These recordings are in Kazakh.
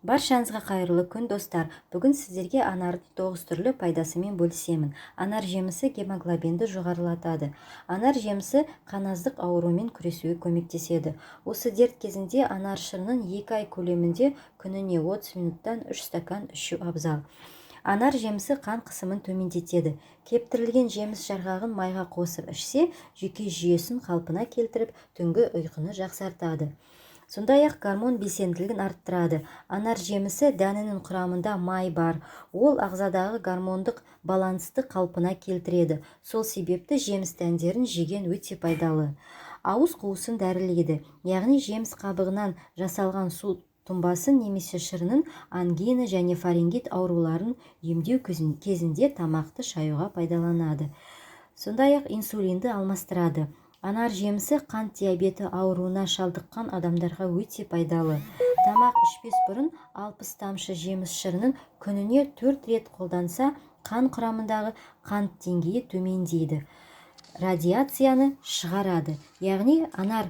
Баршаңызға қайырлы күн, достар. Бүгін сіздерге анардың 9 түрлі пайдасымен бөлісемін. Анар жемісі гемоглобинді жоғарылатады. Анар жемісі қаназдық ауруымен күресуге көмектеседі. Осы дерт кезінде анар шырынын 2 ай көлемінде күніне 30 минуттан 3 стакан ішу абзал. Анар жемісі қан қысымын төмендетеді. Кептірілген жеміс жарғағын майға қосып ішсе, жүйке жүйесін қалпына келтіріп, түнгі ұйқыны жақсартады. Сондай-ақ гормон белсенділігін арттырады. Анар жемісі дәнінің құрамында май бар. Ол ағзадағы гормондық балансты қалпына келтіреді. Сол себепті жеміс дәндерін жеген өте пайдалы. Ауыз қуысын дәрілейді. Яғни жеміс қабығынан жасалған су тұнбасын немесе шырынын ангина және фарингит ауруларын емдеу кезінде тамақты шаюға пайдаланады. Сондай-ақ инсулинді алмастырады. Анар жемісі қант диабеті ауруына шалдыққан адамдарға өте пайдалы. Тамақ ішпес бұрын 60 тамшы жеміс шырынын күніне 4 рет қолданса, қан құрамындағы қант деңгейі төмендейді. Радиацияны шығарады. Яғни анар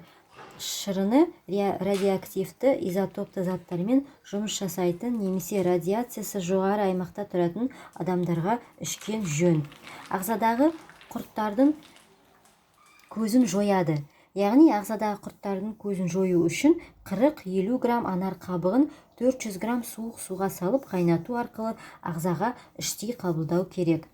шырыны радиоактивті изотопты заттармен жұмыс жасайтын немесе радиациясы жоғары аймақта тұратын адамдарға ішкен жөн. Ағзадағы құрттардың көзін жояды. Яғни ағзадағы құрттардың көзін жою үшін 40-50 грамм анар қабығын 400 грамм суық суға салып қайнату арқылы ағзаға іштей қабылдау керек.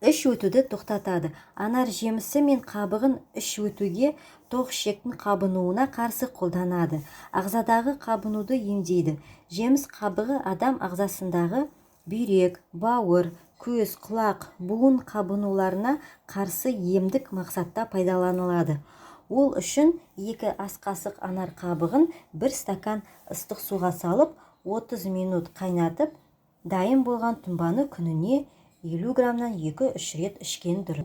Іш өтуді тоқтатады. Анар жемісі мен қабығын іш өтуге тоқ ішектің қабынуына қарсы қолданады. Ағзадағы қабынуды емдейді. Жеміс қабығы адам ағзасындағы бүйрек, бауыр, көз, құлақ, буын қабынуларына қарсы емдік мақсатта пайдаланылады. Ол үшін 2 ас қасық анар қабығын 1 стакан ыстық суға салып 30 минут қайнатып, дайын болған тұнбаны күніне 50 граммнан 2-3 рет ішкен дұрыс.